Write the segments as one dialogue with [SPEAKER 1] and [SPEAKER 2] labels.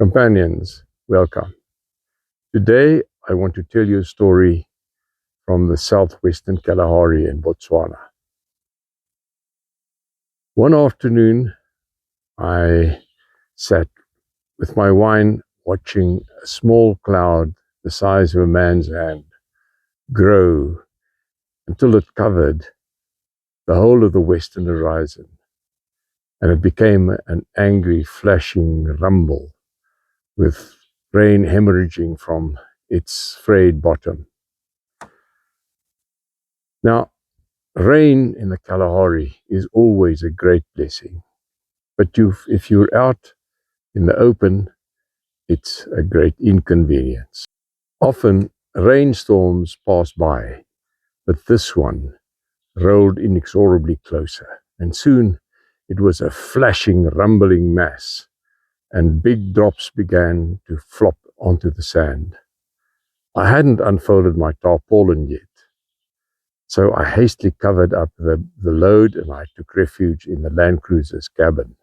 [SPEAKER 1] Companions, welcome. Today, I want to tell you a story from the southwestern Kalahari in Botswana. One afternoon, I sat with my wine watching a small cloud the size of a man's hand grow until it covered the whole of the western horizon, and it became an angry, flashing rumble with rain hemorrhaging from its frayed bottom. Now, rain in the Kalahari is always a great blessing, but if you're out in the open, it's a great inconvenience. Often, rainstorms pass by, but this one rolled inexorably closer, and soon it was a flashing, rumbling mass, and big drops began to flop onto the sand. I hadn't unfolded my tarpaulin yet, so I hastily covered up the load, and I took refuge in the Land Cruiser's cabin.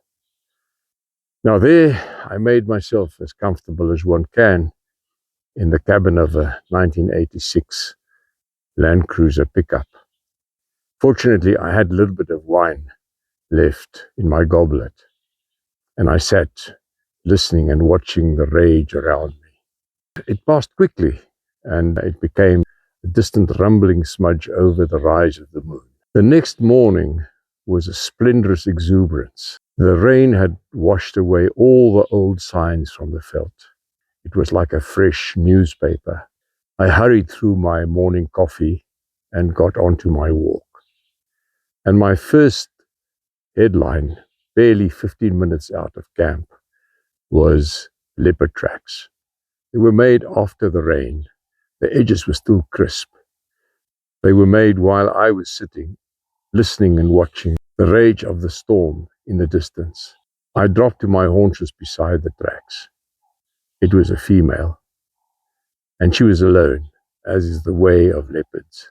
[SPEAKER 1] Now there, I made myself as comfortable as one can in the cabin of a 1986 Land Cruiser pickup. Fortunately, I had a little bit of wine left in my goblet, and I sat listening and watching the rage around me. It passed quickly, and it became a distant rumbling smudge over the rise of the moon. The next morning was a splendorous exuberance. The rain had washed away all the old signs from the veld. It was like a fresh newspaper. I hurried through my morning coffee and got onto my walk. And my first headline, barely 15 minutes out of camp, was leopard tracks. They were made after the rain. The edges were still crisp. They were made while I was sitting, listening and watching the rage of the storm in the distance. I dropped to my haunches beside the tracks. It was a female, and she was alone, as is the way of leopards.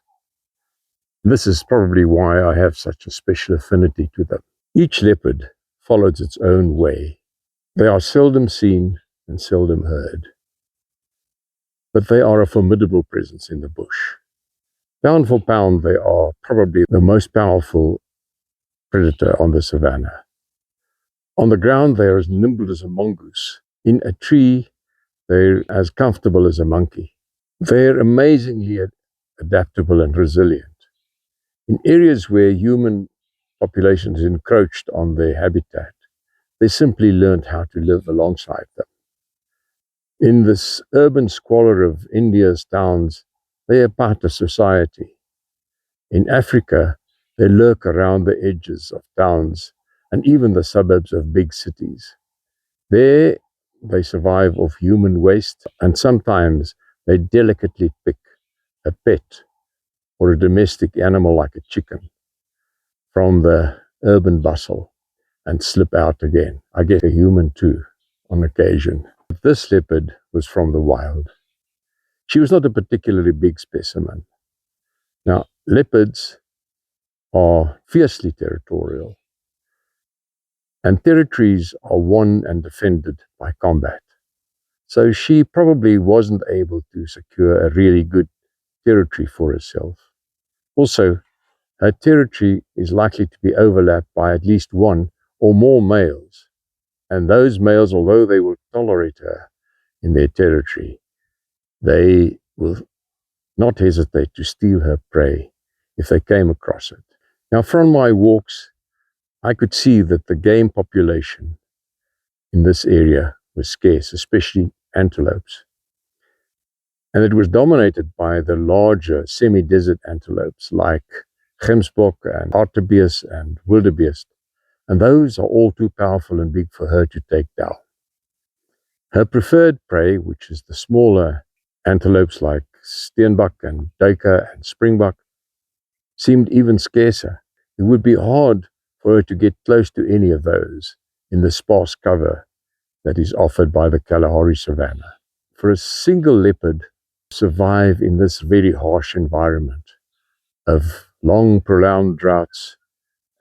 [SPEAKER 1] This is probably why I have such a special affinity to them. Each leopard follows its own way. They are seldom seen and seldom heard, but they are a formidable presence in the bush. Pound for pound, they are probably the most powerful predator on the savannah. On the ground, they are as nimble as a mongoose. In a tree, they're as comfortable as a monkey. They're amazingly adaptable and resilient. In areas where human populations encroached on their habitat, they simply learned how to live alongside them. In this urban squalor of India's towns, they are part of society. In Africa, they lurk around the edges of towns and even the suburbs of big cities. There, they survive off human waste, and sometimes they delicately pick a pet or a domestic animal like a chicken from the urban bustle and slip out again. I get a human too on occasion. This leopard was from the wild. She was not a particularly big specimen. Now, leopards are fiercely territorial, and territories are won and defended by combat. So she probably wasn't able to secure a really good territory for herself. Also, her territory is likely to be overlapped by at least one or more males, and those males, although they will tolerate her in their territory, they will not hesitate to steal her prey if they came across it. Now, from my walks, I could see that the game population in this area was scarce, especially antelopes. And it was dominated by the larger semi-desert antelopes like gemsbok and hartebeest and wildebeest. And those are all too powerful and big for her to take down. Her preferred prey, which is the smaller antelopes like steenbok and duiker and springbok, seemed even scarcer. It would be hard for her to get close to any of those in the sparse cover that is offered by the Kalahari savanna. For a single leopard to survive in this very harsh environment of long prolonged droughts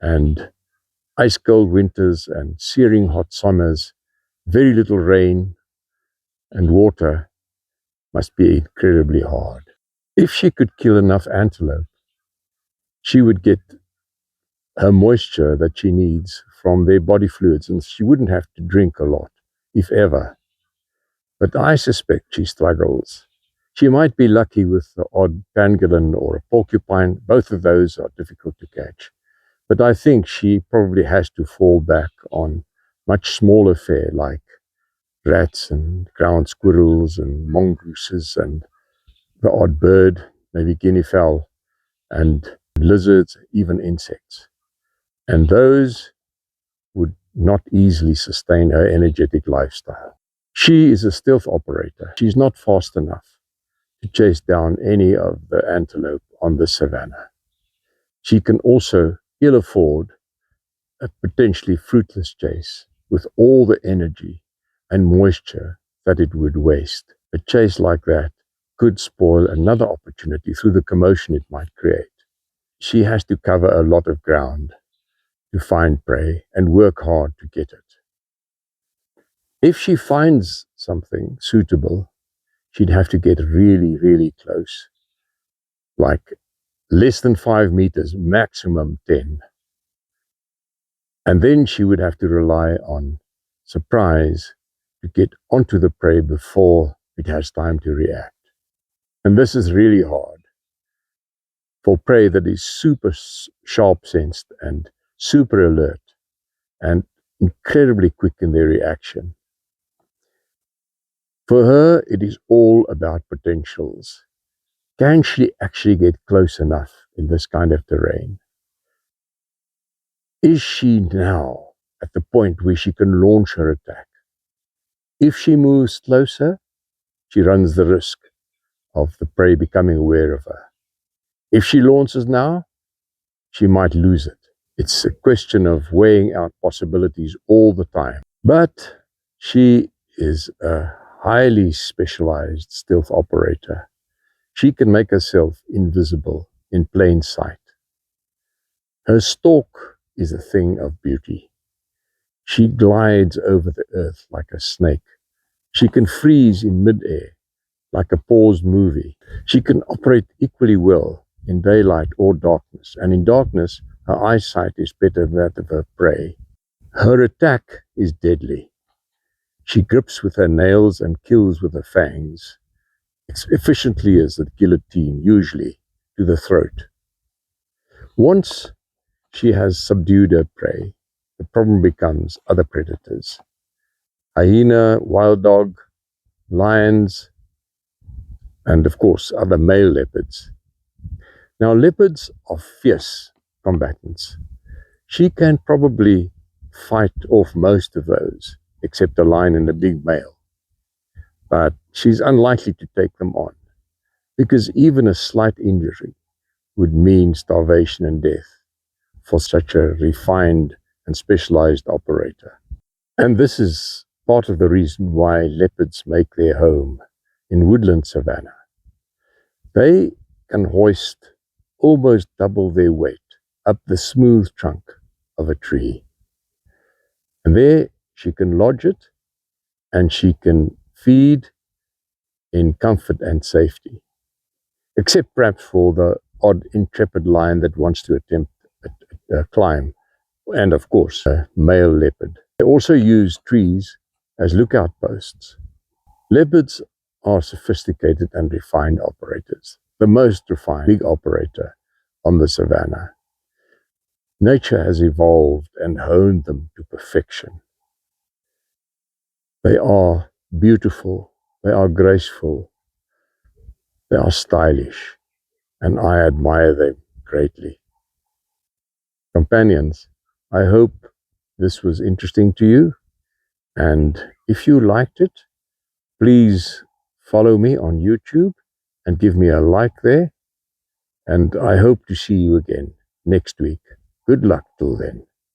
[SPEAKER 1] and ice cold winters and searing hot summers, very little rain, and water must be incredibly hard. If she could kill enough antelope, she would get her moisture that she needs from their body fluids, and she wouldn't have to drink a lot, if ever. But I suspect she struggles. She might be lucky with the odd pangolin or a porcupine. Both of those are difficult to catch. But I think she probably has to fall back on much smaller fare like rats and ground squirrels and mongooses and the odd bird, maybe guinea fowl, and lizards, even insects. And those would not easily sustain her energetic lifestyle. She is a stealth operator. She's not fast enough to chase down any of the antelope on the savannah. She can also ill afford a potentially fruitless chase with all the energy and moisture that it would waste. A chase like that could spoil another opportunity through the commotion it might create. She has to cover a lot of ground to find prey and work hard to get it. If she finds something suitable, she'd have to get really, really close, like less than 5 meters, maximum 10. And then she would have to rely on surprise to get onto the prey before it has time to react. And this is really hard for prey that is super sharp sensed and super alert and incredibly quick in their reaction. For her, it is all about potentials. Can she actually get close enough in this kind of terrain? Is she now at the point where she can launch her attack? If she moves closer, she runs the risk of the prey becoming aware of her. If she launches now, she might lose it. It's a question of weighing out possibilities all the time. But she is a highly specialized stealth operator. She can make herself invisible in plain sight. Her stalk is a thing of beauty. She glides over the earth like a snake. She can freeze in midair like a paused movie. She can operate equally well in daylight or darkness, and in darkness, her eyesight is better than that of her prey. Her attack is deadly. She grips with her nails and kills with her fangs, as efficiently as a guillotine, usually to the throat. Once she has subdued her prey, the problem becomes other predators. Hyena, wild dog, lions, and of course other male leopards. Now leopards are fierce combatants. She can probably fight off most of those, except a lion and a big male. But she's unlikely to take them on, because even a slight injury would mean starvation and death for such a refined and specialized operator. And this is part of the reason why leopards make their home in woodland savanna. They can hoist almost double their weight up the smooth trunk of a tree. And there she can lodge it, and she can feed in comfort and safety, except perhaps for the odd intrepid lion that wants to attempt a climb, and of course a male leopard. They also use trees as lookout posts. Leopards are sophisticated and refined operators, the most refined big operator on the savannah. Nature has evolved and honed them to perfection. They are beautiful, they are graceful, they are stylish, and I admire them greatly. Companions, I hope this was interesting to you, and if you liked it, please follow me on YouTube and give me a like there, and I hope to see you again next week. Good luck till then.